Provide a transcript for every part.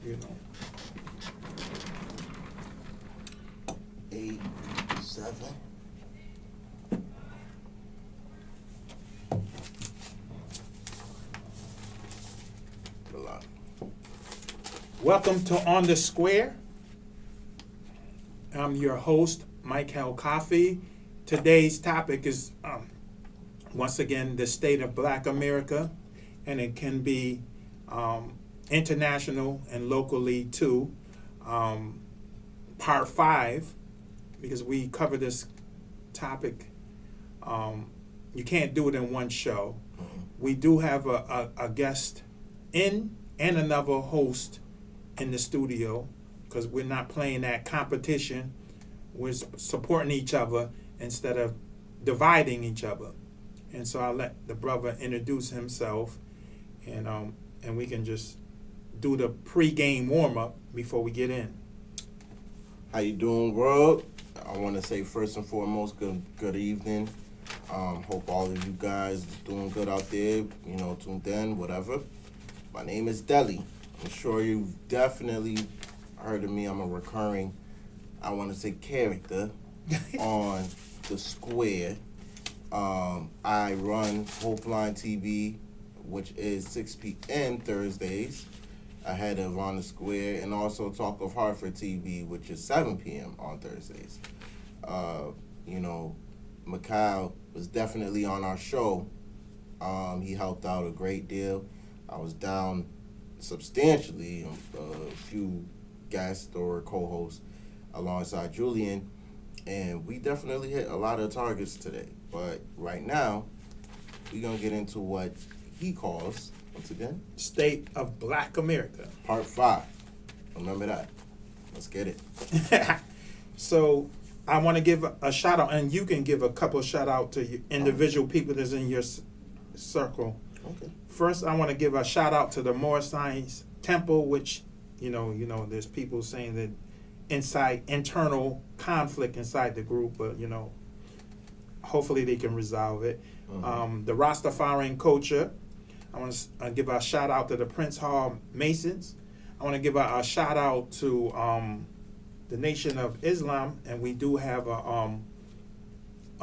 you know. 8-7. Welcome to On the Square. I'm your host, Mike Coffey. Today's topic is, once again, the state of Black America, and it can be international and locally too. Part 5, because we cover this topic. You can't do it in one show. We do have a guest in and another host in the studio, because we're not playing that competition. We're supporting each other instead of dividing each other. And so I'll let the brother introduce himself, and we can just do the pre-game warm-up before we get in. How you doing, world? I want to say first and foremost, good evening. Hope all of you guys doing good out there, tuned in, whatever. My name is Deli. I'm sure you've definitely heard of me. I'm a recurring, I want to say, character on the square. I run HPA-TV, which is 6 p.m. Thursdays, ahead of On the Square, and also Talk of Hartford TV, which is 7 p.m. on Thursdays. Mikhail was definitely on our show. He helped out a great deal. I was down substantially, a few guests or co-hosts alongside Julian, and we definitely hit a lot of targets today. But right now, we're going to get into what he calls, once again, State of Black America. Part 5. Remember that. Let's get it. So I want to give a shout out, and you can give a couple shout out to your individual people that's in your circle. Okay. First, I want to give a shout out to the Moorish Science Temple, which, there's people saying that internal conflict inside the group, but, hopefully they can resolve it. Mm-hmm. The Rastafarian culture. I want to give a shout out to the Prince Hall Masons. I want to give a shout out to the Nation of Islam, and we do have a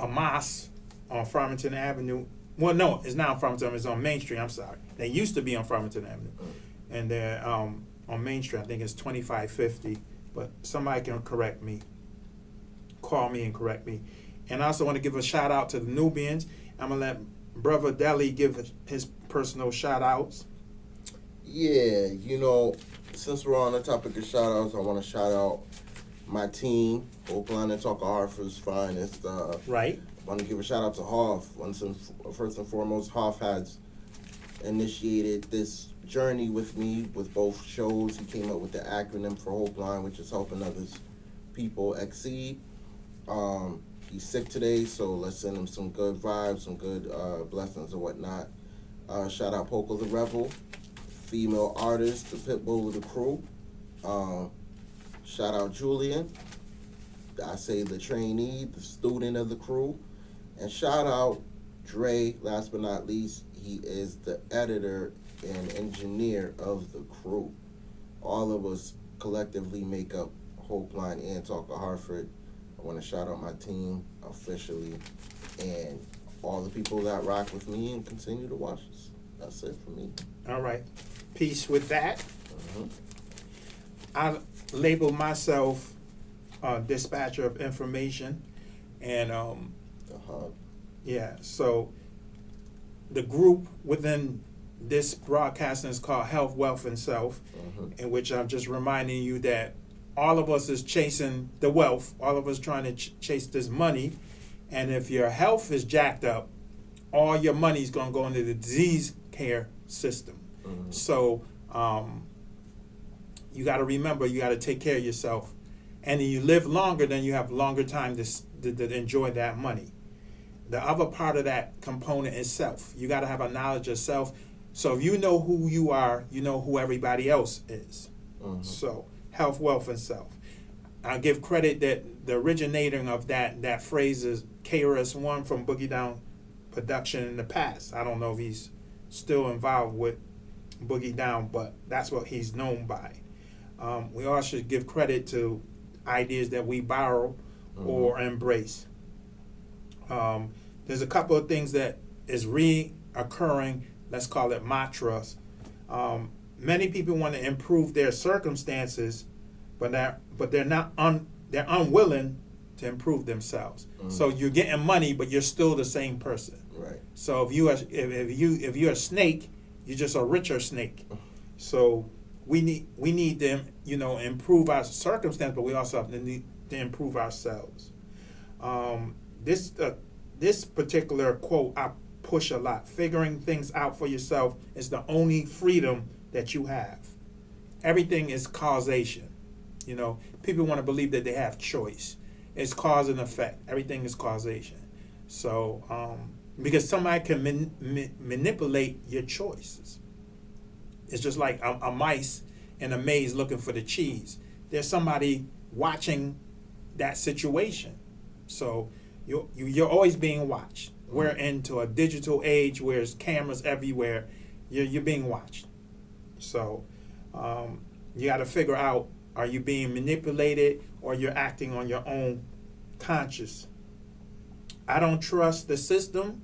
mosque on Farmington Avenue. Well, no, it's not on Farmington. It's on Main Street. I'm sorry. They used to be on Farmington Avenue, and they're on Main Street. I think it's 2550. But somebody can correct me. Call me and correct me. And I also want to give a shout out to the Nubians. I'm gonna let Brother Deli give his personal shout outs. Yeah, since we're on the topic of shout outs, I want to shout out my team, Oakland and Talk of Hartford's finest. Right. I want to give a shout out to Hoff. First and foremost, Hoff has initiated this journey with me with both shows. He came up with the acronym for Hopeline, which is helping others people exceed. He's sick today, so let's send him some good vibes, some good blessings and whatnot. Shout out Poco the Rebel, female artist, the pit bull of the crew. Shout out Julian, I say the trainee, the student of the crew. And shout out Dre, last but not least, he is the editor and engineer of the crew. All of us collectively make up Hopeline and Talk of Hartford. I want to shout out my team officially and all the people that rock with me and continue to watch us. That's it for me. All right. Peace with that. Mm-hmm. I label myself dispatcher of information, and yeah, so the group within this broadcasting is called Health, Wealth, and Self, in which I'm just reminding you that all of us is chasing the wealth, all of us trying to chase this money, and if your health is jacked up, all your money is going to go into the disease care system. So you got to remember, you got to take care of yourself, and you live longer, then you have longer time to enjoy that money. The other part of that component is self. You got to have a knowledge of self. So if you know who you are, you know who everybody else is. So health, wealth, and self. I give credit that the originator of that phrase is KRS-One from Boogie Down Production in the past. I don't know if he's still involved with Boogie Down, but that's what he's known by. We all should give credit to ideas that we borrow or embrace. There's a couple of things that is reoccurring, let's call it mantras. Many people want to improve their circumstances, but they're unwilling to improve themselves. So you're getting money, but you're still the same person. Right. So if you're a snake, you're just a richer snake. So we need to improve our circumstance, but we also have to need to improve ourselves. This particular quote I push a lot. Figuring things out for yourself is the only freedom that you have. Everything is causation. People want to believe that they have choice. It's cause and effect. Everything is causation. So because somebody can manipulate your choices. It's just like a mice in a maze looking for the cheese. There's somebody watching that situation. So you're always being watched. We're into a digital age where there's cameras everywhere. You're being watched. So you got to figure out, are you being manipulated or you're acting on your own conscience? I don't trust the system,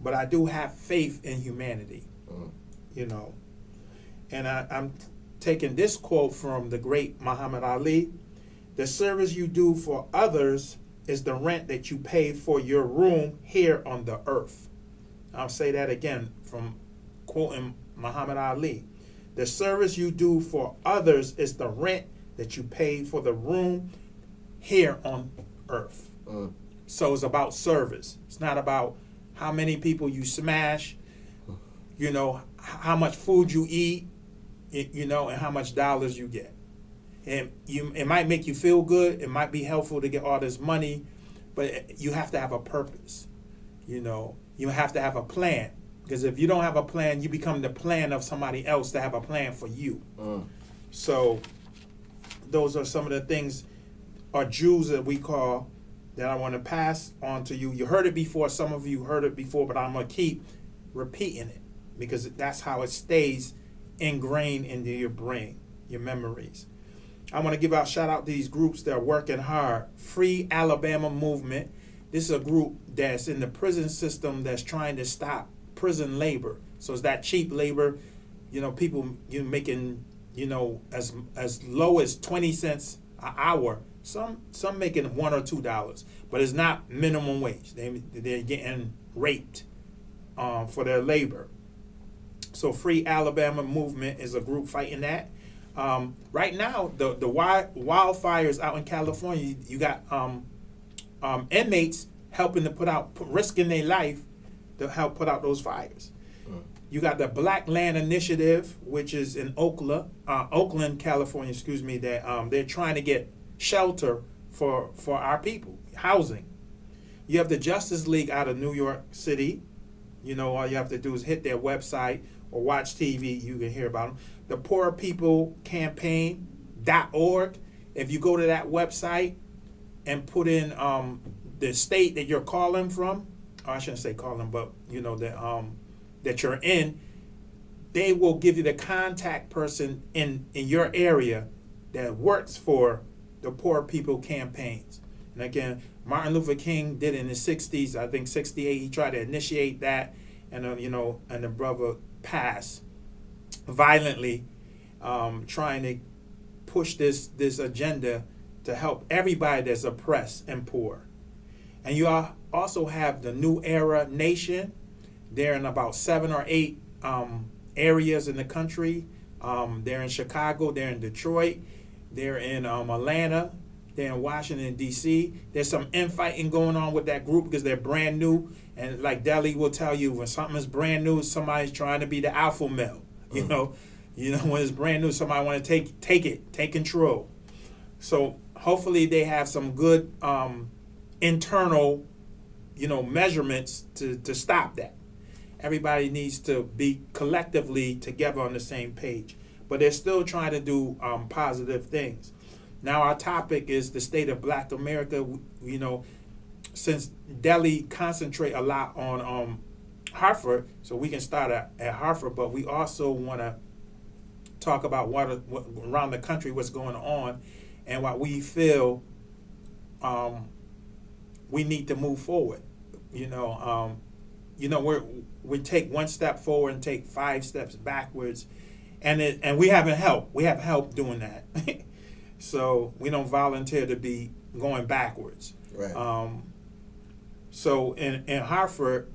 but I do have faith in humanity. And I'm taking this quote from the great Muhammad Ali. The service you do for others is the rent that you pay for your room here on the earth. I'll say that again from quoting Muhammad Ali. The service you do for others is the rent that you pay for the room here on earth. So it's about service. It's not about how many people you smash, how much food you eat, and how much dollars you get. And it might make you feel good. It might be helpful to get all this money, but you have to have a purpose. You have to have a plan. Because if you don't have a plan, you become the plan of somebody else to have a plan for you. So those are some of the things, or jewels that we call, that I want to pass on to you. You heard it before. Some of you heard it before, but I'm going to keep repeating it because that's how it stays ingrained into your brain, your memories. I want to give out shout out to these groups that are working hard. Free Alabama Movement. This is a group that's in the prison system that's trying to stop prison labor. So it's that cheap labor, people making, as low as 20 cents an hour. Some making $1 or $2, but it's not minimum wage. They're getting raped for their labor. So Free Alabama Movement is a group fighting that. Right now, the wildfires out in California, you got inmates helping to risking their life to help put out those fires. You got the Black Land Initiative, which is in Oakland, California, that they're trying to get shelter for our people, housing. You have the Justice League out of New York City. All you have to do is hit their website or watch TV. You can hear about them. The Poor People Campaign.org. If you go to that website and put in the state that you're calling from, or I shouldn't say calling, but that you're in, they will give you the contact person in your area that works for the Poor People campaigns. And again, Martin Luther King did it in the 60s, I think 68, he tried to initiate that, and and the brother passed violently, trying to push this agenda to help everybody that's oppressed and poor. And you also have the New Era Nation. They're in about 7 or 8 areas in the country. They're in Chicago, they're in Detroit, they're in Atlanta, they're in Washington, D.C. There's some infighting going on with that group because they're brand new. And like Delhi will tell you, when something is brand new, somebody's trying to be the alpha male. When it's brand new, somebody want to take control. So hopefully they have some good internal, measurements to stop that. Everybody needs to be collectively together on the same page. But they're still trying to do positive things. Now our topic is the state of Black America. Since Delhi concentrate a lot on Hartford, so we can start at Hartford, but we also want to talk about what around the country, what's going on, and what we feel we need to move forward. We take one step forward and take 5 steps backwards, and we haven't helped. We have help doing that, so we don't volunteer to be going backwards. Right. So in Hartford,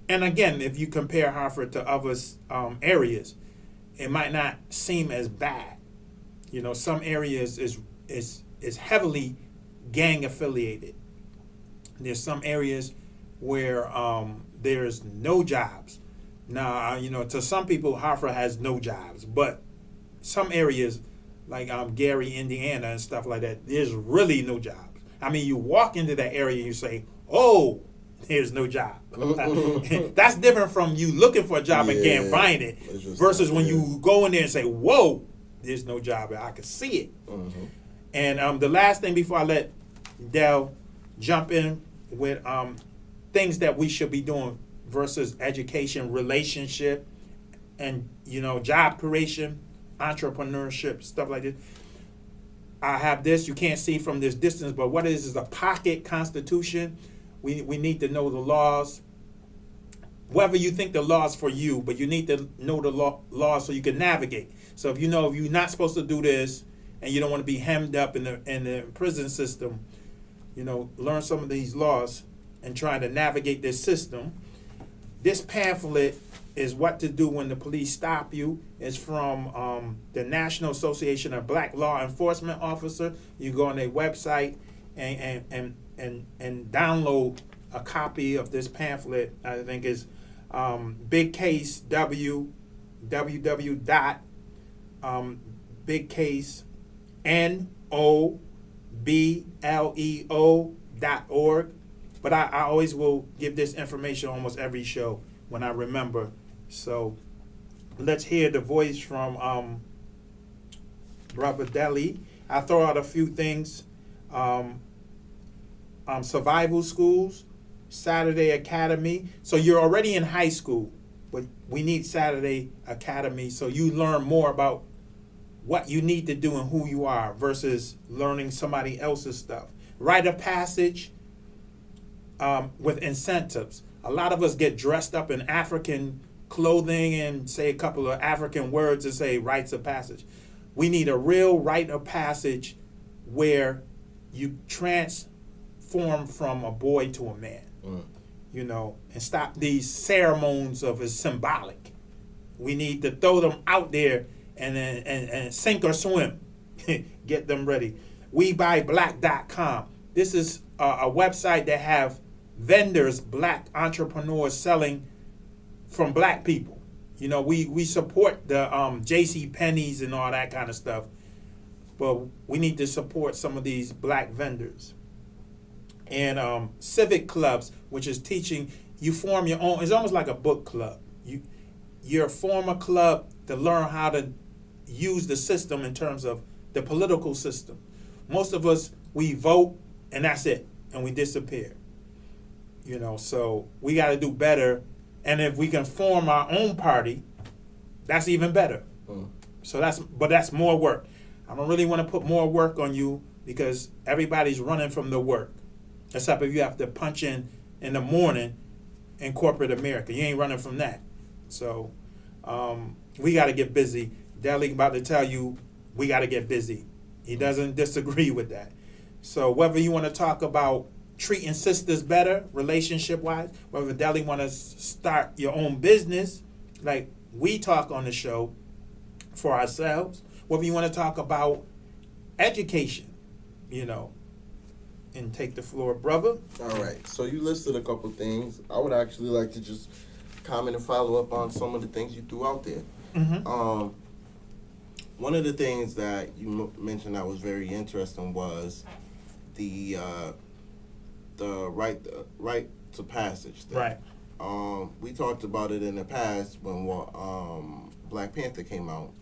and again, if you compare Hartford to other areas, it might not seem as bad. Some areas is heavily gang affiliated. There's some areas where there's no jobs. Now, to some people, Hartford has no jobs, but some areas like Gary, Indiana, and stuff like that, there's really no jobs. I mean, you walk into that area and you say, "Oh, there's no job." That's different from you looking for a job and can't find it, versus when you go in there and say, "Whoa, there's no job," and I can see it. Mm-hmm. And the last thing before I let Del jump in with things that we should be doing versus education, relationship, and job creation, entrepreneurship, stuff like this. I have this. You can't see from this distance, but what it is a pocket constitution. We need to know the laws. Whether you think the law's for you, but you need to know the laws so you can navigate. So if you're not supposed to do this, and you don't want to be hemmed up in the prison system, learn some of these laws and try to navigate this system. This pamphlet is what to do when the police stop you. It's from the National Association of Black Law Enforcement Officers. You go on their website and download a copy of this pamphlet. I think is big case bigcase nobleo.org. But I always will give this information almost every show when I remember. So let's hear the voice from Brother Deli. I throw out a few things. Survival schools, Saturday Academy. So you're already in high school, but we need Saturday Academy so you learn more about what you need to do and who you are versus learning somebody else's stuff. Rite of passage with incentives. A lot of us get dressed up in African clothing and say a couple of African words and say rites of passage. We need a real rite of passage where you transform from a boy to a man, and stop these ceremonies of it's symbolic. We need to throw them out there and sink or swim, get them ready. WeBuyBlack.com. This is a website that have vendors, black entrepreneurs selling from black people. We support the J.C. Penney's and all that kind of stuff, but we need to support some of these black vendors. And civic clubs, which is teaching you form your own. It's almost like a book club. You form a club to learn how to use the system in terms of the political system. Most of us, we vote and that's it, and we disappear. So we got to do better. And if we can form our own party, that's even better. So that's more work. I don't really want to put more work on you because everybody's running from the work, except if you have to punch in the morning in corporate America. You ain't running from that. So we got to get busy. Deli about to tell you we got to get busy. He doesn't disagree with that. So whether you want to talk about treating sisters better, relationship-wise, whether Deli want to start your own business, like we talk on the show for ourselves, whether you want to talk about education, and take the floor, brother. All right. So you listed a couple things. I would actually like to just comment and follow up on some of the things you threw out there. Mm-hmm. One of the things that you mentioned that was very interesting was the right to passage thing. Right. We talked about it in the past when Black Panther came out.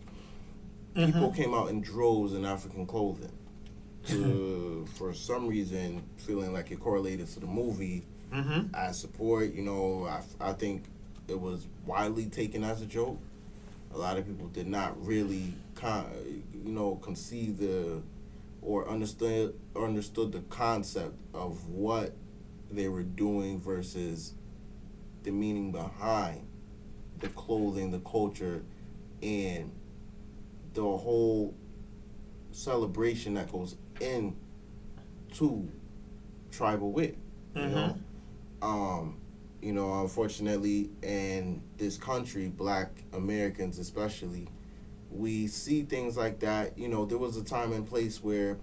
Mm-hmm. People came out in droves in African clothing. For some reason, feeling like it correlated to the movie. Mm-hmm. I support, I think it was widely taken as a joke. A lot of people did not really, conceive or understood the concept of what they were doing versus the meaning behind the clothing, the culture, and the whole celebration that goes into tribal wear. Unfortunately, in this country, Black Americans especially, we see things like that. There was a time and place where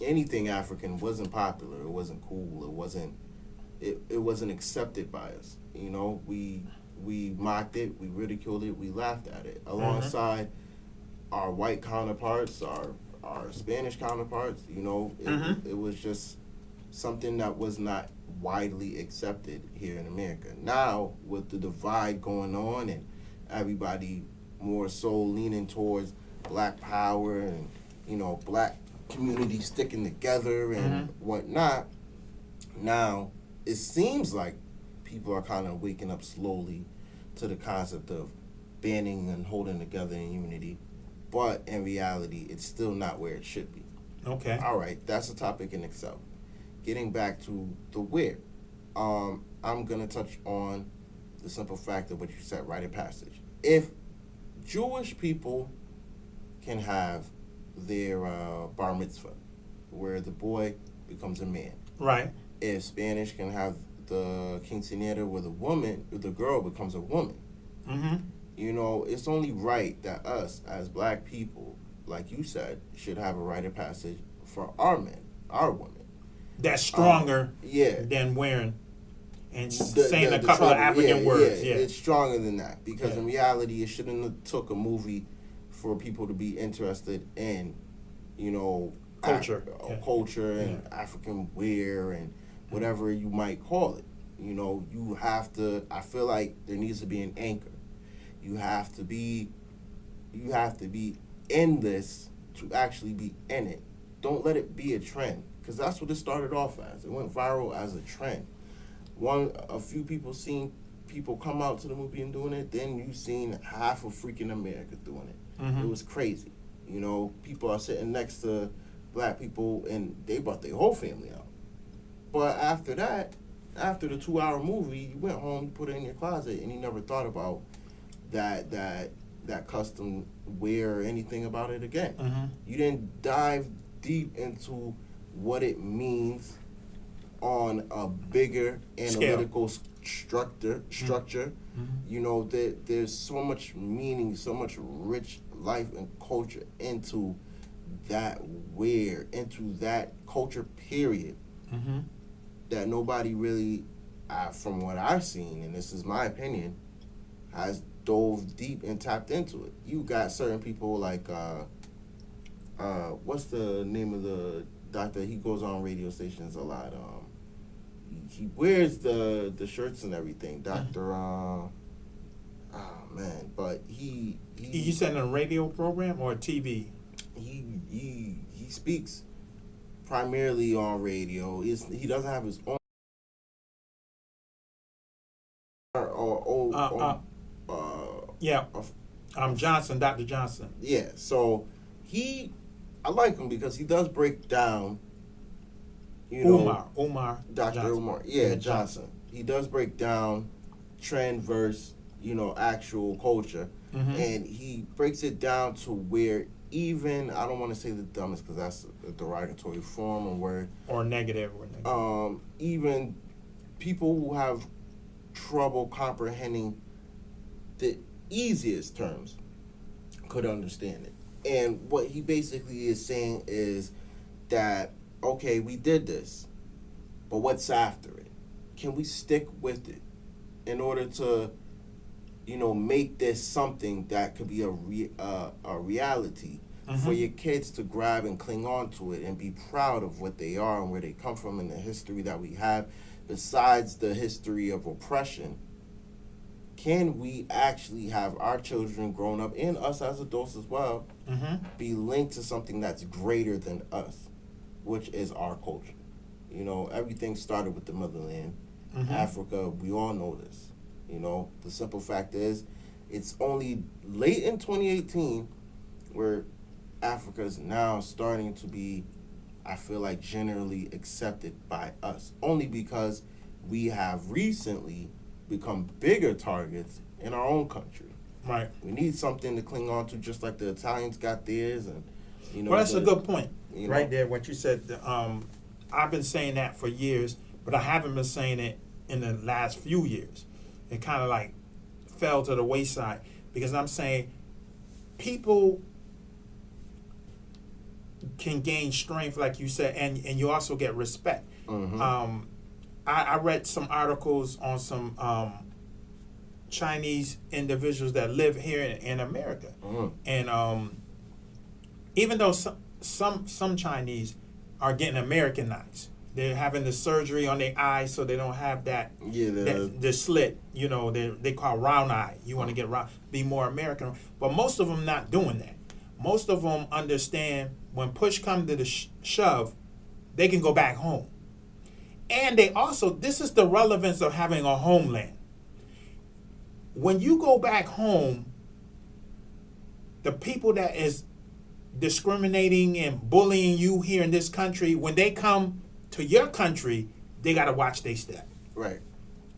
anything African wasn't popular. It wasn't cool. It wasn't accepted by us. We mocked it, we ridiculed it, we laughed at it alongside our white counterparts, our Spanish counterparts. It was just something that was not widely accepted here in America. Now, with the divide going on and everybody more so leaning towards Black power and Black community sticking together and whatnot, now it seems like people are kind of waking up slowly to the concept of banding and holding together in unity, but in reality, it's still not where it should be. Okay. All right, that's a topic in itself. Getting back to the wear, I'm gonna touch on the simple fact of what you said, rite of passage. If Jewish people can have their bar mitzvah, where the boy becomes a man, right? If Spanish can have the quinceañera, where the girl becomes a woman, it's only right that us as Black people, like you said, should have a rite of passage for our men, our women. That's stronger than wearing and saying a couple of African words. Yeah, it's stronger than that because in reality, it shouldn't have took a movie for people to be interested in, culture, culture and African wear and whatever you might call it. You have to. I feel like there needs to be an anchor. You have to be in this to actually be in it. Don't let it be a trend. Because that's what it started off as. It went viral as a trend. A few people seen people come out to the movie and doing it. Then you seen half of freaking America doing it. It was crazy. People are sitting next to Black people and they brought their whole family out. But after that, after the 2-hour movie, you went home, you put it in your closet, and you never thought about that custom wear or anything about it again. You didn't dive deep into what it means on a bigger analytical structure. That there's so much meaning, so much rich life and culture into that wear, into that culture period, that nobody really, from what I've seen, and this is my opinion, has dove deep and tapped into it. You got certain people like what's the name of the doctor? He goes on radio stations a lot. He wears the shirts and everything. Doctor. But he. You said a radio program or TV? He speaks primarily on radio. He doesn't have his own. Johnson, Dr. Johnson. Yeah, so I like him because he does break down, Umar. Dr. Johnson. Umar. Yeah, Johnson. He does break down trend versus, actual culture. And he breaks it down to where even, I don't want to say the dumbest because that's a derogatory form of word. Or negative. Even people who have trouble comprehending the easiest terms could understand it. And what he basically is saying is that, okay, we did this, but what's after it? Can we stick with it in order to, make this something that could be a reality for your kids to grab and cling on to it and be proud of what they are and where they come from and the history that we have, besides the history of oppression? Can we actually have our children grown up, and us as adults as well, be linked to something that's greater than us, which is our culture? Everything started with the motherland. Africa, we all know this. The simple fact is, It's only late in 2018 where Africa is now starting to be, I feel like, generally accepted by us. Only because we have recently become bigger targets in our own country. Right. We need something to cling on to, just like the Italians got theirs, and Well, that's a good point, you right know. there. What you said. I've been saying that for years, but I haven't been saying it in the last few years. It kind of like fell to the wayside because I'm saying people can gain strength, like you said, and you also get respect. Mm-hmm. I read some articles on some Chinese individuals that live here in America, and even though some Chinese are getting Americanized, they're having the surgery on their eyes so they don't have that the slit. You know, they call round eye. You want to get round, be more American, but most of them not doing that. Most of them understand when push comes to the shove, they can go back home. And they also, this is the relevance of having a homeland. When you go back home, the people that is discriminating and bullying you here in this country, when they come to your country, they got to watch their step. Right.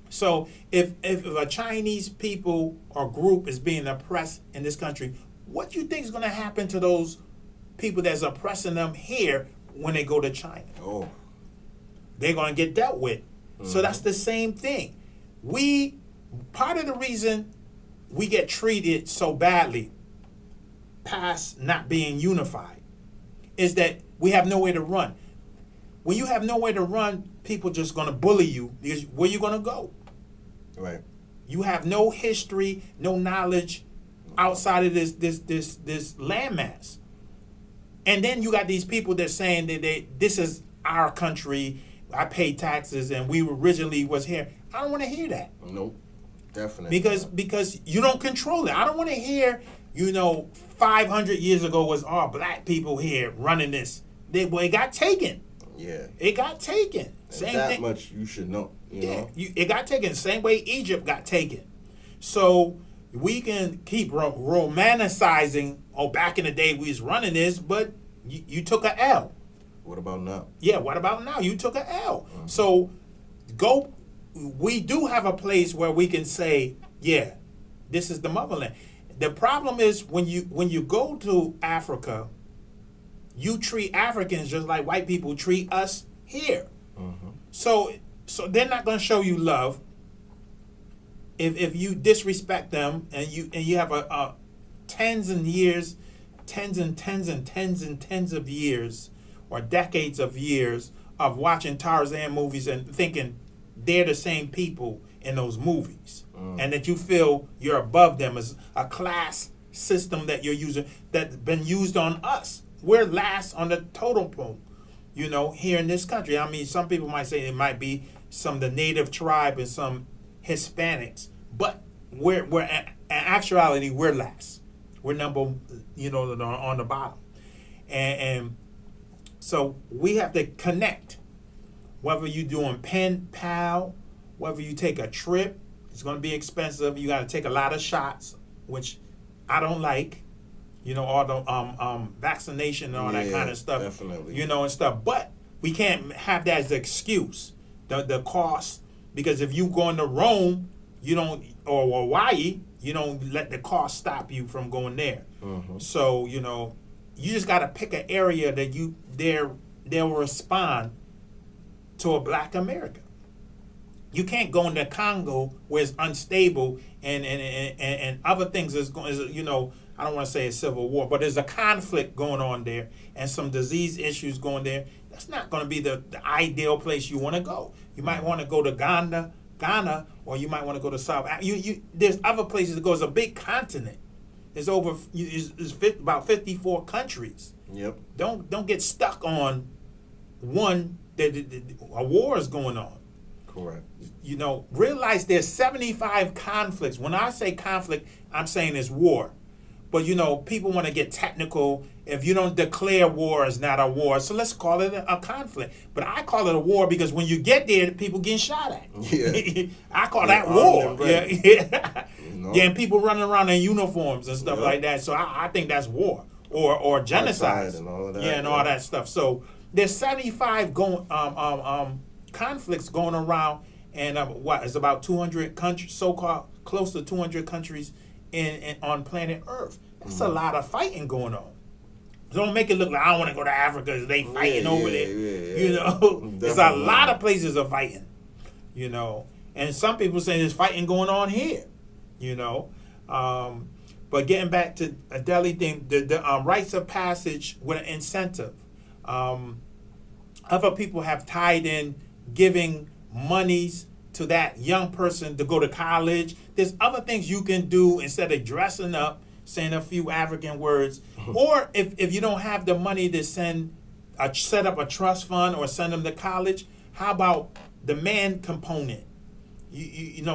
So if a Chinese people or group is being oppressed in this country, what do you think is going to happen to those people that's oppressing them here when they go to China? Oh. They're going to get dealt with. So that's the same thing. Part of the reason we get treated so badly past not being unified is that we have nowhere to run. When you have nowhere to run, people just going to bully you because where you going to go? Right. You have no history, no knowledge outside of this landmass. And then you got these people that saying that this is our country, I pay taxes, and we originally was here. I don't want to hear that. Nope. Definitely. Because you don't control it. I don't want to hear, 500 years ago was all black people here running this. It got taken. Yeah. It got taken. Same that thing. much you should know. You know? It got taken. Same way Egypt got taken. So we can keep romanticizing, back in the day we was running this, but you took a L. What about now? Yeah, what about now? You took a L. So we do have a place where we can say, yeah, this is the motherland. The problem is when you go to Africa, you treat Africans just like white people treat us here. So they're not going to show you love if you disrespect them and you have a tens and tens of years or decades of years of watching Tarzan movies and thinking they're the same people in those movies, and that you feel you're above them as a class system that you're using that's been used on us. We're last on the totem pole, here in this country. I mean, some people might say it might be some of the native tribe and some Hispanics, but we're in actuality we're last. We're number, on the bottom, and so we have to connect. Whether you're doing pen pal, whether you take a trip, it's going to be expensive. You got to take a lot of shots, which I don't like. All the vaccination and all that kind of stuff. Definitely. And stuff. But we can't have that as an excuse. The cost, because if you going to Rome, you don't, or Hawaii, you don't let the cost stop you from going there. So you just got to pick an area that they'll respond to a black America. You can't go into Congo where it's unstable and other things is going. I don't want to say a civil war, but there's a conflict going on there and some disease issues going there. That's not going to be the ideal place you want to go. You might want to go to Ghana, or you might want to go to South. There's other places to go. It's a big continent. It's about 54 countries. Yep. Don't get stuck on one. A war is going on. Correct. Realize there's 75 conflicts. When I say conflict, I'm saying it's war. But people want to get technical. If you don't declare war, it's not a war. So let's call it a conflict. But I call it a war because when you get there, people getting shot at. Yeah. I call that war. Yeah. Yeah, and people running around in uniforms and stuff like that. So I think that's war or genocide and all of that. Yeah, and all that stuff. So there's 75 conflicts going around, and it's about 200 countries, so-called close to 200 countries on planet Earth. That's a lot of fighting going on. Don't make it look like I want to go to Africa because they fighting over there. There's a lot of places of fighting. And some people say there's fighting going on here. But getting back to a Delhi thing, the rites of passage with an incentive. Other people have tied in giving monies to that young person to go to college. There's other things you can do instead of dressing up, saying a few African words. Or if you don't have the money to set up a trust fund or send them to college, how about the man component?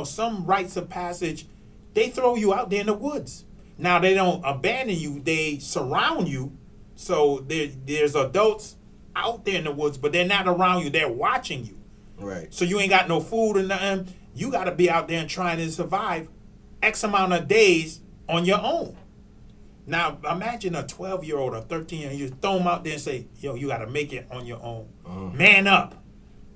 Some rites of passage, they throw you out there in the woods. Now, they don't abandon you. They surround you. So there's adults out there in the woods, but they're not around you. They're watching you. Right. So you ain't got no food or nothing. You got to be out there and trying to survive X amount of days on your own. Now, imagine a 12-year-old or 13-year-old. You throw them out there and say, yo, you got to make it on your own. Man up.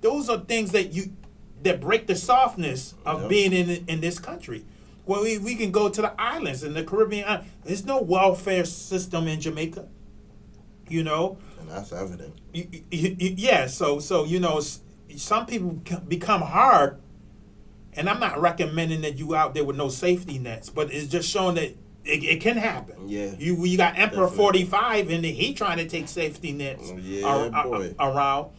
Those are things that break the softness of being in this country. Well, we can go to the islands in the Caribbean. There's no welfare system in Jamaica, And that's evident. Yeah, so some people become hard, and I'm not recommending that you out there with no safety nets, but it's just showing that it can happen. Yeah. You got Emperor Definitely. 45, and he trying to take safety nets boy. around.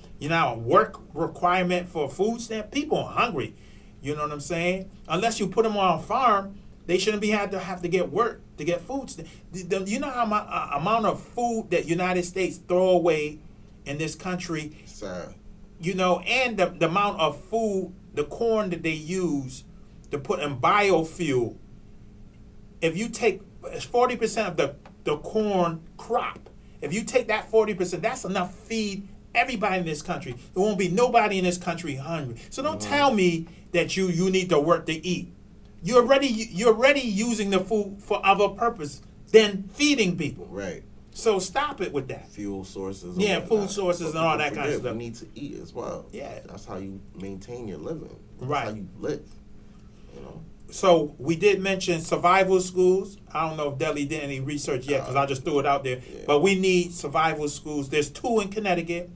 Work requirement for a food stamp. People are hungry. You know what I'm saying? Unless you put them on a farm, they shouldn't have to get work to get food stamps. You know how amount of food that United States throw away in this country? Sad. And the amount of food, the corn that they use to put in biofuel. If you take 40% of the corn crop, if you take that 40%, that's enough to feed everybody in this country. There won't be nobody in this country hungry. So don't tell me that you need to work to eat. You're already using the food for other purpose than feeding people. Right. So stop it with that. Fuel sources. Yeah, food sources and all that kind of stuff. You need to eat as well. Yeah. That's how you maintain your living. That's Right. how you live. So we did mention survival schools. I don't know if Delhi did any research yet because I just threw it out there. Yeah. But we need survival schools. There's 2 in Connecticut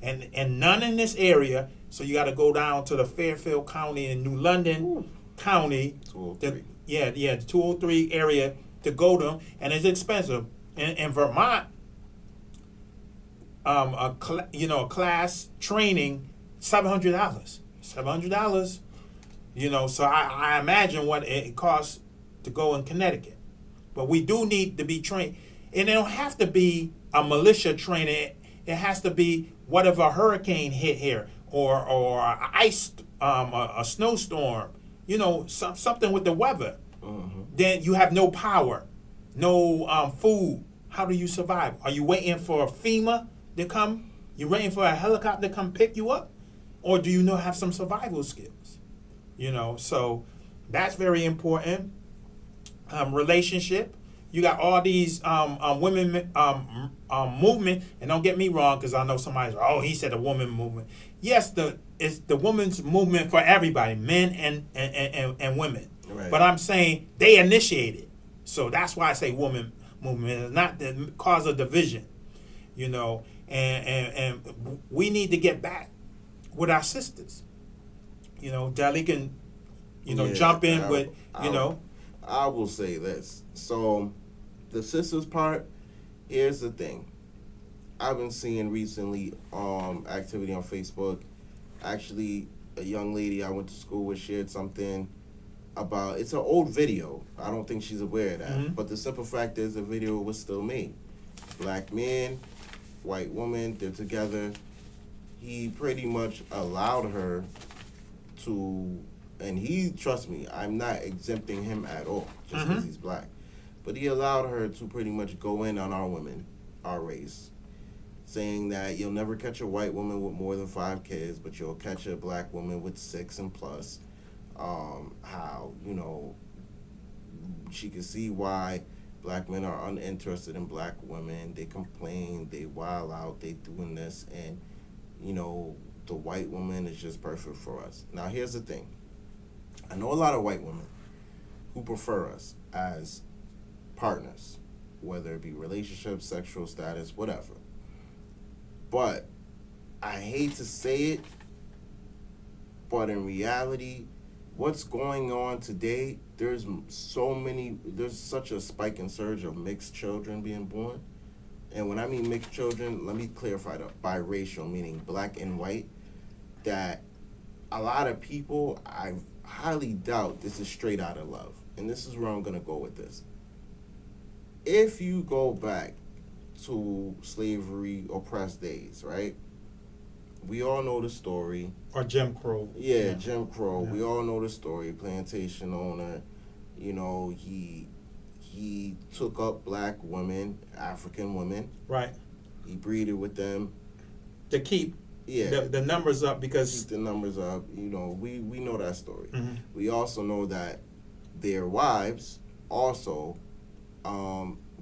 and none in this area. So you got to go down to the Fairfield County and New London County. 203. The 203 area to go to them. And it's expensive. In Vermont, a class training, $700. $700. So I imagine what it costs to go in Connecticut. But we do need to be trained. And it don't have to be a militia training. It has to be what if a hurricane hit here or a snowstorm, something with the weather. Then you have no power, no food. How do you survive? Are you waiting for FEMA to come? You waiting for a helicopter to come pick you up? Or do you have some survival skills? So that's very important. Relationship. You got all these women movement, and don't get me wrong, because I know somebody's he said a woman movement. Yes, it's the women's movement for everybody, men and women. Right. But I'm saying they initiated, so that's why I say woman movement. It's not the cause of division, and we need to get back with our sisters. Delhi can, jump in with, I will say this. So, the sisters part, here's the thing. I've been seeing recently activity on Facebook. Actually, a young lady I went to school with shared something about, it's an old video. I don't think she's aware of that. Mm-hmm. But the simple fact is the video was still made. Black man, white woman, they're together. He pretty much allowed her to, and trust me, I'm not exempting him at all, just because he's black. but he allowed her to pretty much go in on our women, our race, saying that you'll never catch a white woman with more than 5 kids, but you'll catch a black woman with 6 and plus. How, you know, she could see why black men are uninterested in black women. They complain, they wild out, they doing this, and, you know, the white woman is just perfect for us. Now, here's the thing. I know a lot of white women who prefer us as partners, whether it be relationships, sexual status, whatever. But I hate to say it, but in reality, what's going on today, there's such a spike and surge of mixed children being born. And when I mean mixed children, let me clarify that, biracial, meaning black and white, that a lot of people, I highly doubt this is straight out of love. And this is where I'm going to go with this. If you go back to slavery oppressed days, right? We all know the story. Or Jim Crow. Yeah, Jim Crow. Yeah. We all know the story. Plantation owner, you know, he took up black women, African women. Right. He breeded with them. To keep Yeah. the numbers up, because Keep the numbers up. You know, we know that story. Mhm. We also know that their wives also,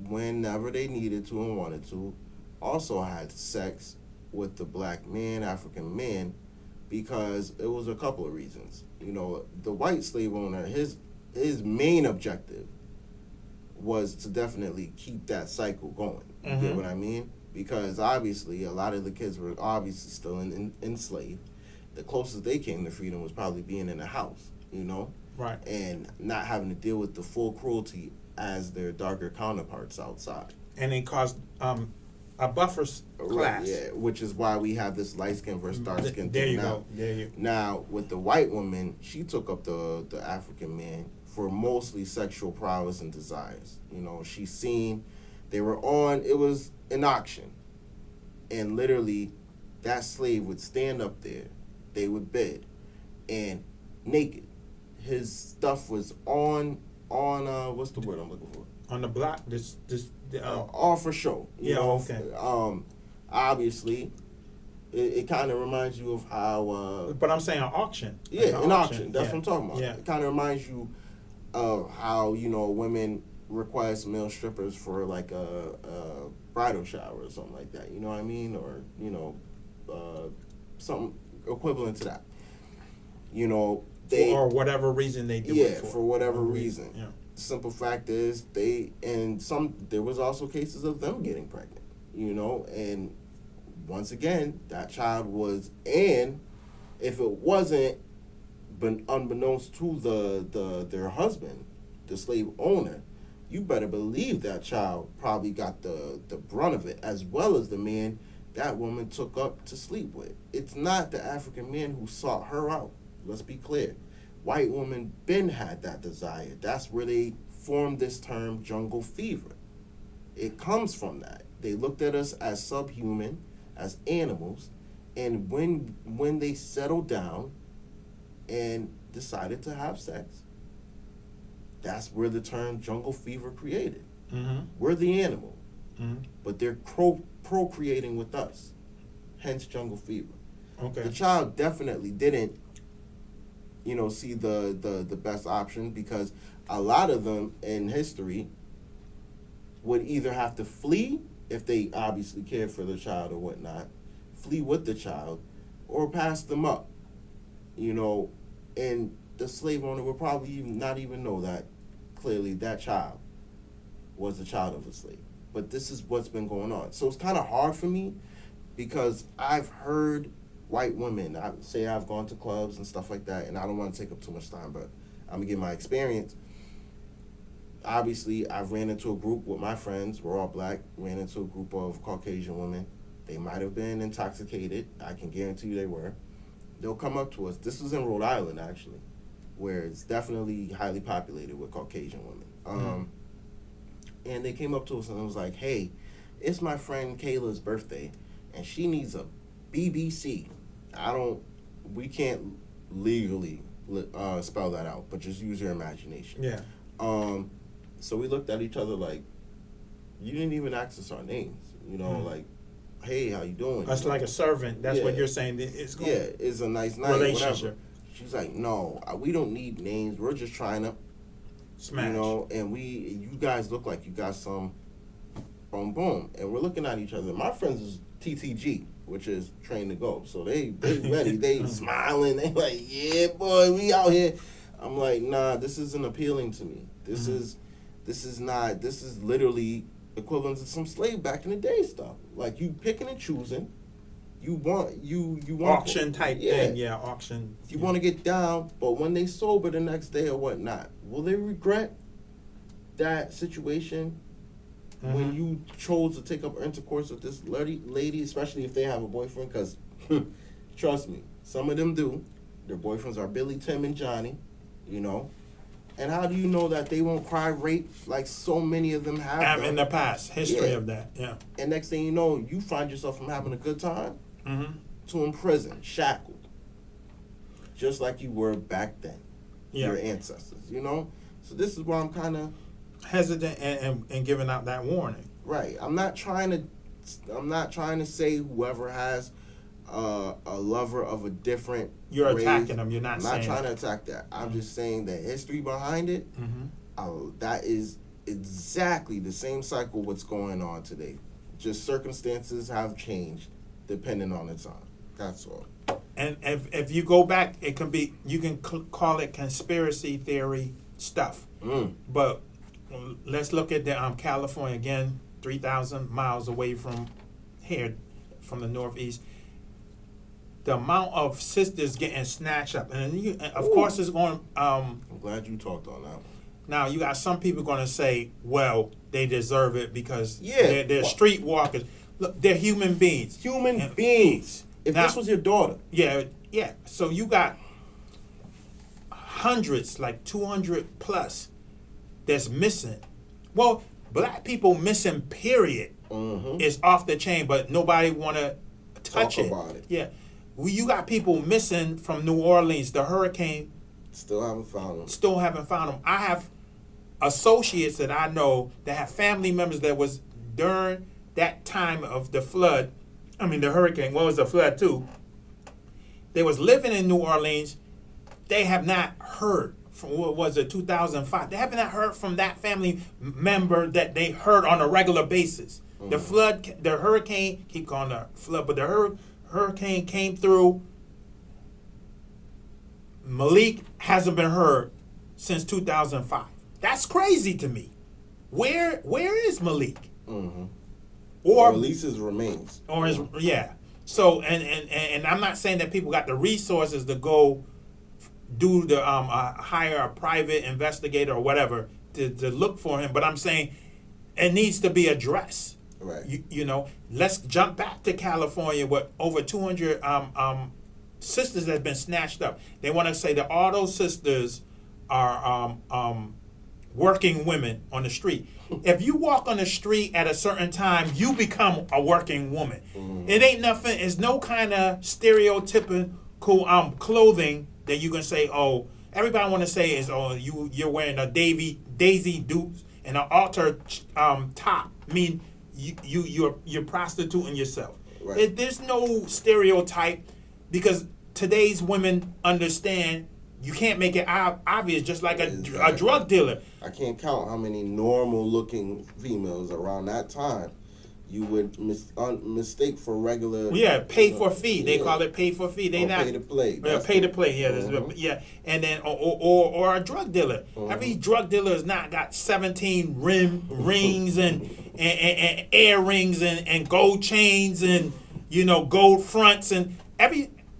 whenever they needed to and wanted to, also had sex with the black man, African man, because it was a couple of reasons. You know, the white slave owner, his main objective was to definitely keep that cycle going. You get Mhm. what I mean? Because obviously a lot of the kids were obviously still enslaved. The closest they came to freedom was probably being in a house, you know? right. And not having to deal with the full cruelty as their darker counterparts outside. And it caused a buffer class. Yeah, which is why we have this light skin versus dark skin There thing you now. go. There you. Now, with the white woman, she took up the African man for mostly sexual prowess and desires. You know, she seen, they were on, it was an auction. And literally, that slave would stand up there, they would bid, and naked. His stuff was on what's the word I'm looking for? On the block, All for show. You Yeah, know, okay. Obviously, it kind of reminds you of how. but I'm saying an auction. Yeah, Like an auction. That's yeah. what I'm talking about. Yeah. It kind of reminds you of how, you know, women request male strippers for like a bridal shower or something like that. You know what I mean? Or, you know, something equivalent to that. You know, they. Or whatever reason they do it for. For whatever reason. Yeah. The simple fact is there was also cases of them getting pregnant, you know, and once again, that child was, and if it wasn't unbeknownst to their husband, the slave owner, you better believe that child probably got the brunt of it, as well as the man that woman took up to sleep with. It's not the African man who sought her out. Let's be clear. White women been had that desire. That's where they formed this term jungle fever. It comes from that. They looked at us as subhuman, as animals, and when they settled down and decided to have sex, that's where the term jungle fever created. Mm-hmm. We're the animal, Mm-hmm. but they're procreating with us, hence jungle fever. Okay. The child definitely didn't, you know, see the best option, because a lot of them in history would either have to flee if they obviously cared for the child or whatnot, flee with the child, or pass them up, you know, and the slave owner would probably not even know that clearly that child was the child of a slave. But this is what's been going on. So it's kind of hard for me, because I've heard white women, I've gone to clubs and stuff like that, and I don't want to take up too much time, but I'm going to give my experience. Obviously, I've ran into a group with my friends, we're all black, ran into a group of Caucasian women. They might have been intoxicated. I can guarantee you they were. They'll come up to us. This was in Rhode Island, actually, where it's definitely highly populated with Caucasian women. And they came up to us and it was like, hey, it's my friend Kayla's birthday, and she needs a BBC. We can't legally spell that out, but just use your imagination. Yeah. So we looked at each other like, you didn't even ask us our names. You know, like, hey, how you doing? That's like a servant. That's what Yeah. you're saying. It's Yeah, it's a nice night, relationship. whatever. She's like, no, we don't need names. We're just trying to, Smash. you know, and you guys look like you got some boom, boom. And we're looking at each other. My friends is TTG, which is train to go. So they ready. They smiling. They like, yeah, boy, we out here. I'm like, nah, this isn't appealing to me. This is not. This is literally equivalent to some slave back in the day stuff. Like you picking and choosing. You want auction type thing. Yeah, auction. You want to get down, but when they sober the next day or whatnot, will they regret that situation when you chose to take up intercourse with this lady, especially if they have a boyfriend? Because trust me, some of them do. Their boyfriends are Billy, Tim, and Johnny, you know. And how do you know that they won't cry rape like so many of them have done? In the past, history of that, yeah. And next thing you know, you find yourself from having a good time to in prison, shackled, just like you were back then, your ancestors, you know? So this is why I'm kind of hesitant and giving out that warning. Right. I'm not trying to say whoever has a lover of a different You're race, attacking them. You're not I'm saying not trying to attack that. I'm just saying the history behind it, that is exactly the same cycle what's going on today. Just circumstances have changed depending on the time. That's all. And if you go back, it can be, you can call it conspiracy theory stuff. But let's look at the California again, 3,000 miles away from here, from the Northeast. The amount of sisters getting snatched up, and of course it's going. I'm glad you talked on that one. Now you got some people going to say, "Well, they deserve it because they're street walkers." Look, they're human beings. Human beings. If now, this was your daughter, yeah. So you got hundreds, like 200 plus, that's missing. Well, black people missing, period, is off the chain, but nobody want to touch it. Talk about it. Yeah. Well, you got people missing from New Orleans, the hurricane. Still haven't found them. I have associates that I know that have family members that was during that time of the flood. I mean, the hurricane. Well, it was a flood too. They was living in New Orleans. They have not heard from, what was it, 2005. They have not heard from that family member that they heard on a regular basis. The flood, the hurricane, keep calling it flood, but the hurricane came through. Malik hasn't been heard since 2005. That's crazy to me. Where is Malik? Or at least his remains. Or his So and I'm not saying that people got the resources to go do the hire a private investigator or whatever to look for him, but I'm saying it needs to be addressed. Right. You know, let's jump back to California with over 200 sisters that have been snatched up. They want to say that all those sisters are working women on the street. If you walk on the street at a certain time, you become a working woman. It ain't nothing. It's no kind of stereotypical clothing that you can say, oh, everybody want to say is, oh, you're wearing a Daisy Dukes and an altar top. I mean, you're prostituting yourself. Right. There's no stereotype, because today's women understand you can't make it obvious, just like a drug dealer. I can't count how many normal-looking females around that time you would mistake for regular. Yeah, pay for fee. They call it pay for fee. They not pay to play. Pay to play. Yeah, yeah. And then or a drug dealer. Every drug dealer has not got 17 rings and earrings and gold chains and gold fronts and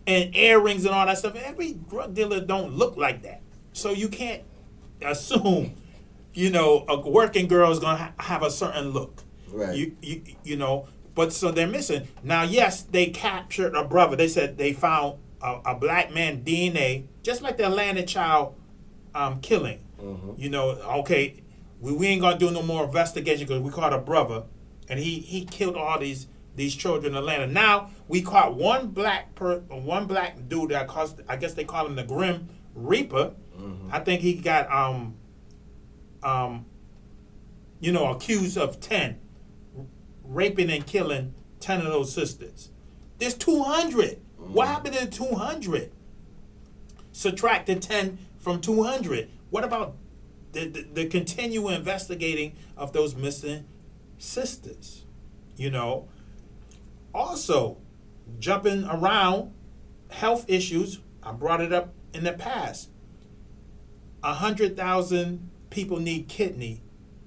earrings and all that stuff. Every drug dealer don't look like that. So you can't assume a working girl is gonna have a certain look. Right. But so they're missing. Now, yes, they captured a brother. They said they found a black man DNA, just like the Atlanta child killing. Okay, we ain't gonna do no more investigation because we caught a brother, and he killed all these children in Atlanta. Now we caught one black dude that I guess they call him the Grim Reaper. I think he got accused of 10, raping and killing 10 of those sisters. There's 200. What happened to the 200? Subtract the 10 from 200. What about the continual investigating of those missing sisters? Also, jumping around health issues, I brought it up in the past. 100,000 people need kidney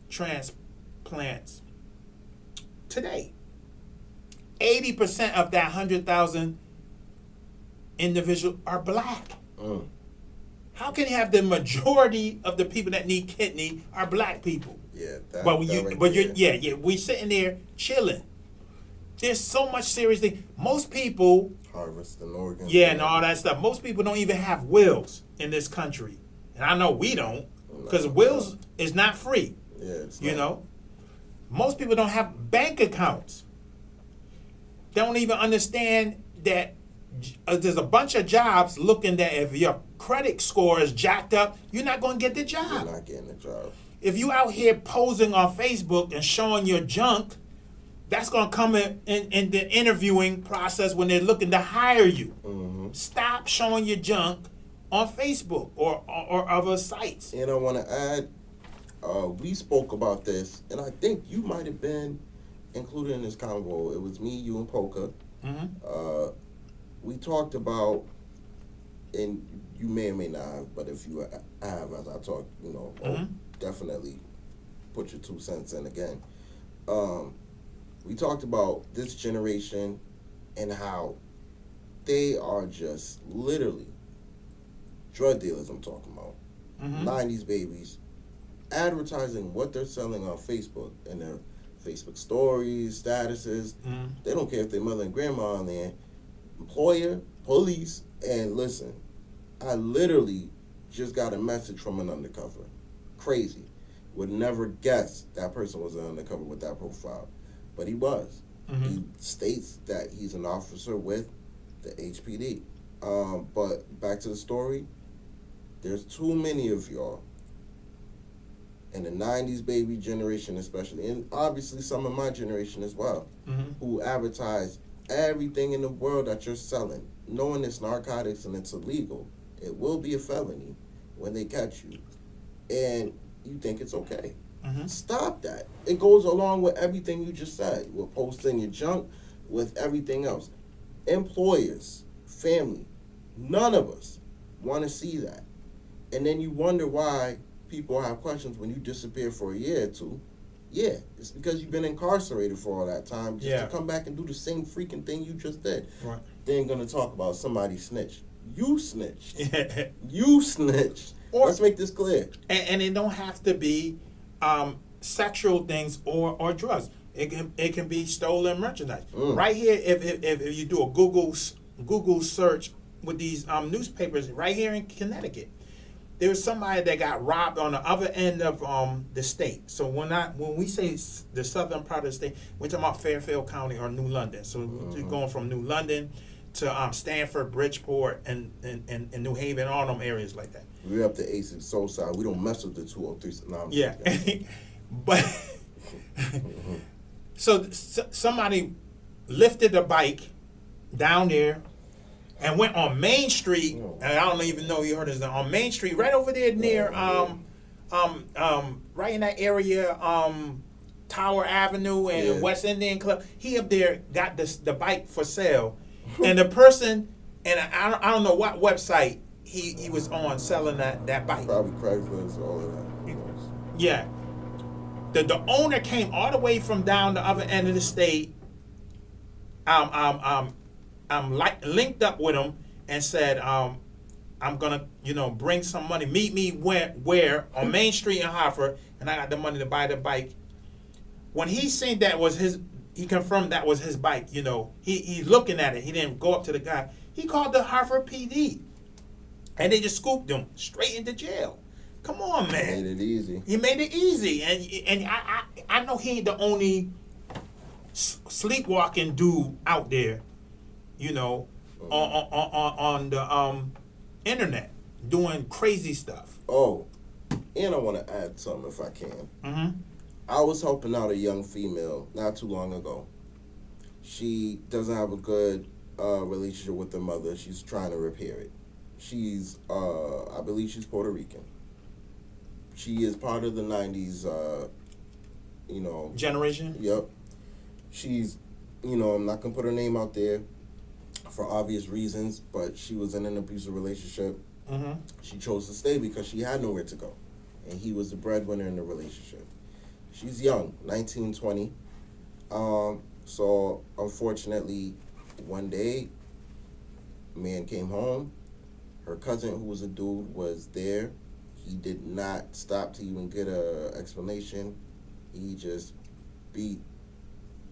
transplants today. 80% of that 100,000 individuals are black. How can you have the majority of the people that need kidney are black people? Yeah, we sitting there chilling. There's so much serious thing. Most people harvesting organs. Yeah, and all that stuff. Most people don't even have wills in this country, and I know we don't, because wills is not free. Yeah, it's not. Most people don't have bank accounts. They don't even understand that there's a bunch of jobs looking that if your credit score is jacked up, you're not going to get the job. You're not getting the job. If you out here posing on Facebook and showing your junk, that's going to come in the interviewing process when they're looking to hire you. Stop showing your junk on Facebook or other sites. And I want to add, we spoke about this, and I think you might have been included in this convo. It was me, you, and Polka. We talked about, and you may or may not have, but if you have, as I talk, I'll definitely put your 2 cents in again. We talked about this generation and how they are just literally drug dealers. I'm talking about 90s babies advertising what they're selling on Facebook and their Facebook stories, statuses. They don't care if their mother and grandma on there, employer, police. And listen, I literally just got a message from an undercover. Crazy. Would never guess that person was an undercover with that profile. But he was. He states that he's an officer with the HPD. But back to the story, there's too many of y'all in the 90s baby generation especially, and obviously some of my generation as well, who advertise everything in the world that you're selling, knowing it's narcotics and it's illegal. It will be a felony when they catch you. And you think it's okay. Stop that. It goes along with everything you just said, with posting your junk, with everything else. Employers, family, none of us want to see that. And then you wonder why people have questions when you disappear for a year or two. Yeah, it's because you've been incarcerated for all that time just to come back and do the same freaking thing you just did. Right. They ain't going to talk about somebody snitched. You snitched. You snitched. Let's make this clear. And it don't have to be sexual things or drugs. It can be stolen merchandise. Right here, if you do a Google search with these newspapers right here in Connecticut, there's somebody that got robbed on the other end of the state. So when we say the southern part of the state, we're talking about Fairfield County or New London. So we're going from New London to Stanford, Bridgeport, and New Haven, all them areas like that. We're up to Ace Soul Side. We don't mess with the 203. No, yeah, but so somebody lifted a bike down there and went on Main Street. And I don't even know you heard this on Main Street, right over there near right in that area, Tower Avenue and West Indian Club. He up there got the bike for sale, and the person, and I don't know what website he was on selling that bike. Probably Craigslist, all of that. Yeah. The owner came all the way from down the other end of the state. Linked up with him and said, I'm gonna, bring some money. Meet me where on Main Street in Hartford, and I got the money to buy the bike. When he seen that was his, he confirmed that was his bike. He's looking at it. He didn't go up to the guy. He called the Hartford PD, and they just scooped him straight into jail. Come on, man. Made it easy. He made it easy, and I know he ain't the only sleepwalking dude out there, on the internet doing crazy stuff. Oh, and I want to add something if I can. I was helping out a young female not too long ago. She doesn't have a good relationship with her mother. She's trying to repair it. She's, I believe she's Puerto Rican. She is part of the 90s, Generation? Yep. She's, I'm not going to put her name out there for obvious reasons, but she was in an abusive relationship. Mm-hmm. She chose to stay because she had nowhere to go. And he was the breadwinner in the relationship. She's young, 19, 20. So, unfortunately, one day, a man came home. Her cousin, who was a dude, was there. He did not stop to even get an explanation. He just beat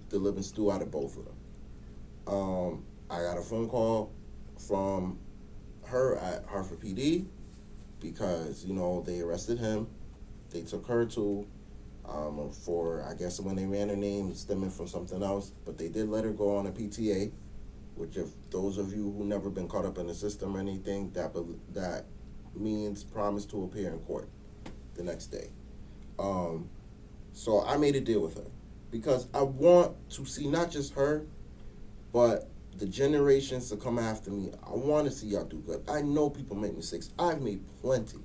the living stew out of both of them. I got a phone call from her at Hartford PD because, they arrested him. They took her to for, I guess, when they ran her name, stemming from something else. But they did let her go on a PTA, which, if those of you who never been caught up in the system or anything, that means promise to appear in court the next day. So I made a deal with her because I want to see not just her, but the generations to come after me. I want to see y'all do good. I know people make mistakes. I've made plenty,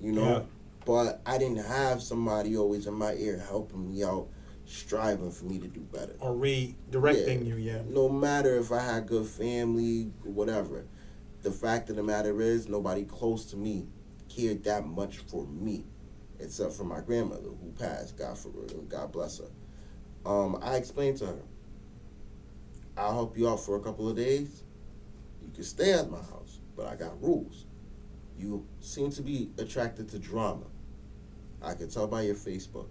Yeah. but I didn't have somebody always in my ear helping me out, striving for me to do better. Or redirecting you, yeah. No matter if I had good family, whatever. The fact of the matter is, nobody close to me cared that much for me, except for my grandmother who passed. God bless her. I explained to her, I'll help you out for a couple of days. You can stay at my house, but I got rules. You seem to be attracted to drama. I can tell by your Facebook.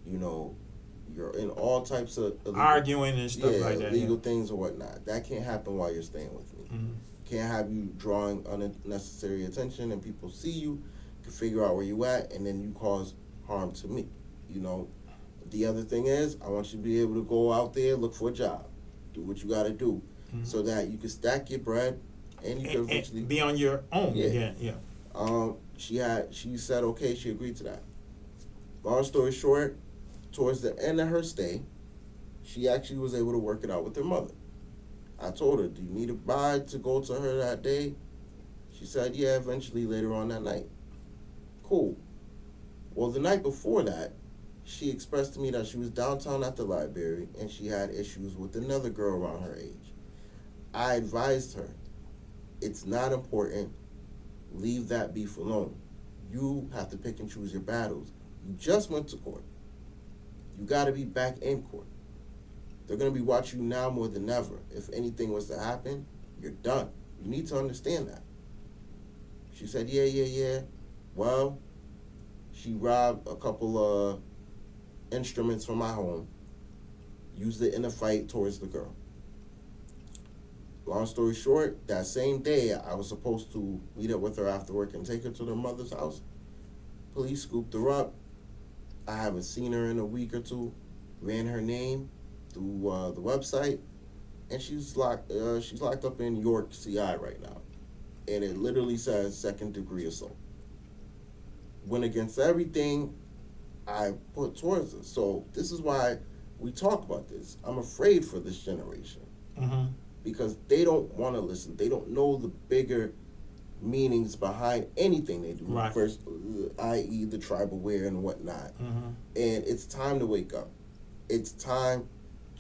You're in all types of illegal, Arguing and stuff like that. illegal things or whatnot. That can't happen while you're staying with me. Mm-hmm. Can't have you drawing unnecessary attention and people see you, can figure out where you at, and then you cause harm to me. The other thing is, I want you to be able to go out there, look for a job, do what you got to do, so that you can stack your bread and you can eventually be on your own again. Yeah. She said okay. She agreed to that. Long story short, towards the end of her stay, she actually was able to work it out with her mother. I told her, do you need a ride to go to her that day? She said, yeah, eventually later on that night. Cool. Well, the night before that, she expressed to me that she was downtown at the library and she had issues with another girl around her age. I advised her, it's not important. Leave that beef alone. You have to pick and choose your battles. You just went to court. You got to be back in court. They're going to be watching you now more than ever. If anything was to happen, you're done. You need to understand that. She said, yeah. Well, she robbed a couple of instruments from my home, used it in a fight towards the girl. Long story short, that same day, I was supposed to meet up with her after work and take her to her mother's house. Police scooped her up. I haven't seen her in a week or two. Ran her name through the website, and she's locked up in York, CI right now, and it literally says second-degree assault. Went against everything I put towards her. So this is why we talk about this. I'm afraid for this generation because they don't want to listen. They don't know the bigger meanings behind anything they do. Right. First, i.e., the tribal wear and whatnot. And it's time to wake up. It's time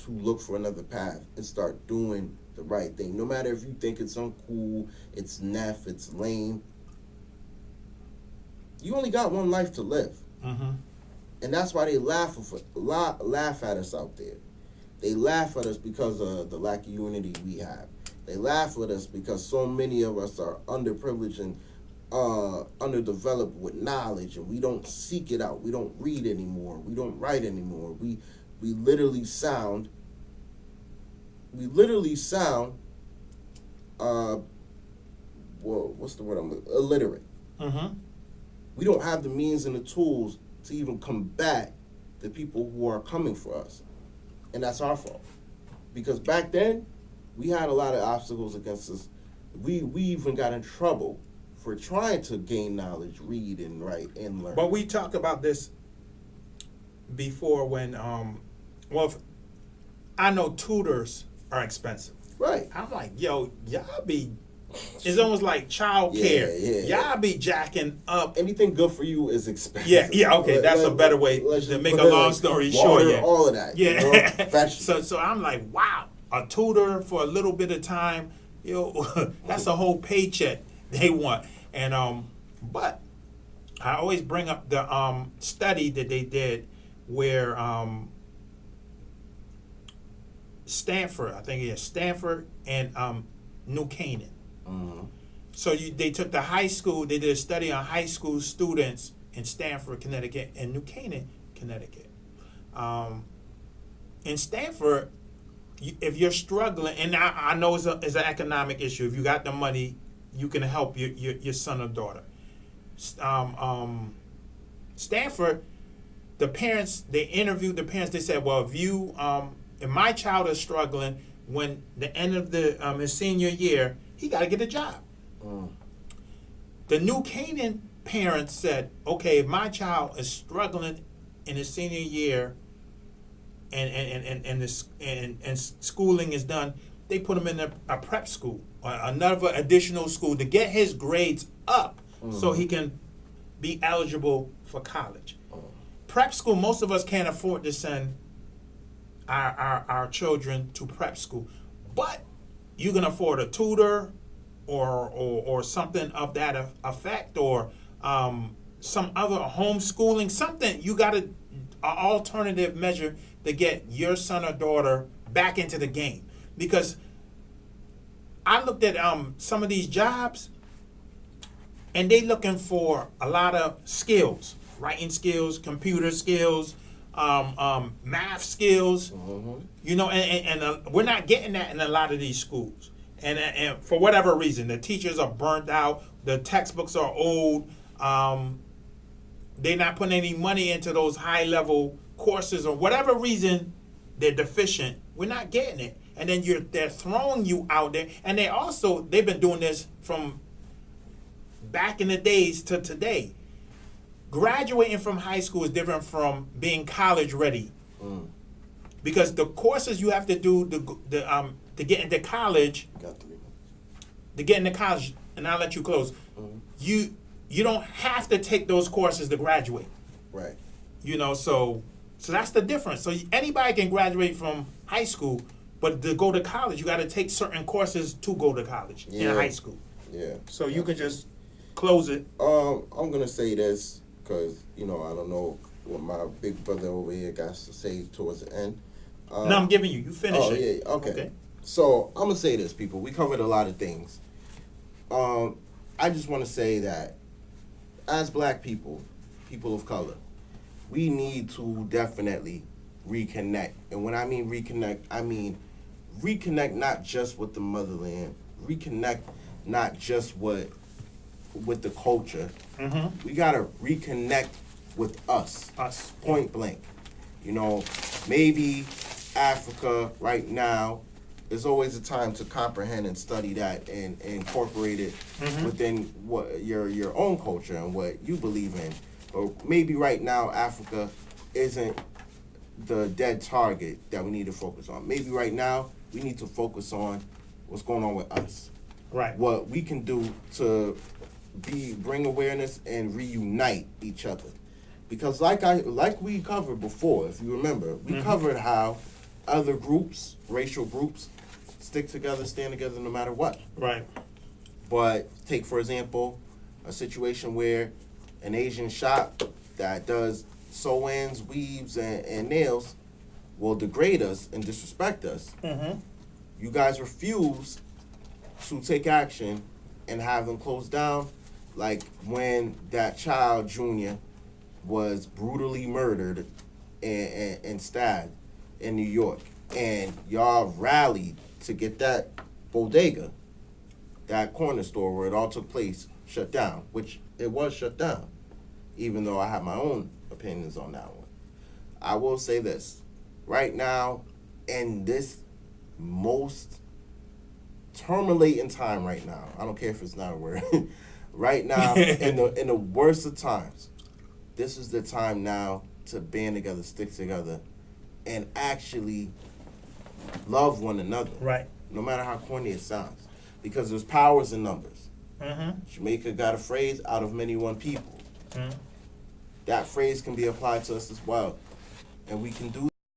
to look for another path and start doing the right thing. No matter if you think it's uncool, it's naff, it's lame. You only got one life to live. And that's why they laugh at us out there. They laugh at us because of the lack of unity we have. They laugh at us because so many of us are underprivileged and underdeveloped with knowledge, and we don't seek it out. We don't read anymore. We don't write anymore. We literally sound what's the word illiterate. We don't have the means and the tools to even combat the people who are coming for us. And that's our fault. Because back then, we had a lot of obstacles against us. We even got in trouble for trying to gain knowledge, read and write and learn. But we talk about this before when well, I know tutors are expensive. Right. I'm like, yo, y'all be. It's almost like child care. Y'all be jacking up. Anything good for you is expensive. Yeah, okay, that's a better way to make a long story short. Yeah, all of that. Yeah. You know? So I'm like, wow, a tutor for a little bit of time, that's a whole paycheck they want. And but I always bring up the study that they did where Stanford, I think it's Stanford and New Canaan. Mm-hmm. So they took the high school, they did a study on high school students in Stanford, Connecticut, and New Canaan, Connecticut. In Stanford, if you're struggling, and I know it's an economic issue, if you got the money, you can help your son or daughter. Stanford, the parents, they interviewed the parents, they said, well, if my child is struggling, when the end of his senior year, he got to get a job. The New Canaan parents said, okay, if my child is struggling in his senior year and schooling is done, they put him in a prep school, another additional school to get his grades up so he can be eligible for college. Prep school, most of us can't afford to send our children to prep school, but you can afford a tutor or something of that effect, or some other homeschooling, something. You got an alternative measure to get your son or daughter back into the game. Because I looked at some of these jobs, and they looking for a lot of skills, writing skills, computer skills, math skills, and we're not getting that in a lot of these schools. And for whatever reason, the teachers are burnt out, the textbooks are old, they're not putting any money into those high-level courses, or whatever reason they're deficient, we're not getting it. And then they're throwing you out there, and they've been doing this from back in the days to today. Graduating from high school is different from being college ready, because the courses you have to do to get into college, and I'll let you close. You don't have to take those courses to graduate. Right. So that's the difference. So anybody can graduate from high school, but to go to college, you got to take certain courses to go to college in high school. Yeah. So you can just close it. I'm gonna say this because I don't know what my big brother over here got to say towards the end. No, I'm giving you. You finish it. Oh yeah. Okay. So I'm gonna say this, people. We covered a lot of things. I just want to say that as Black people, people of color, we need to definitely reconnect. And when I mean reconnect, I mean reconnect not just with the motherland, reconnect not just with the culture. We gotta reconnect with us. Point blank. Maybe Africa right now, there's always a time to comprehend and study that and incorporate it within what your own culture and what you believe in. Or maybe right now Africa isn't the dead target that we need to focus on. Maybe right now we need to focus on what's going on with us. Right. What we can do to bring awareness and reunite each other. Because like we covered before, if you remember, we covered how other groups, racial groups, stick together, stand together no matter what. Right. But take, for example, a situation where an Asian shop that does sew-ins, weaves, and nails will degrade us and disrespect us. You guys refuse to take action and have them closed down, like when that child, Junior, was brutally murdered and stabbed in New York. And y'all rallied to get that bodega, that corner store where it all took place, shut down, which it was shut down, even though I have my own opinions on that one. I will say this, right now, in this most terminating time right now, I don't care if it's not a word, right now, in the worst of times, this is the time now to band together, stick together, and actually love one another. Right. No matter how corny it sounds. Because there's powers in numbers. Mm-hmm. Jamaica got a phrase, out of many one people. Mm-hmm. That phrase can be applied to us as well. And we can do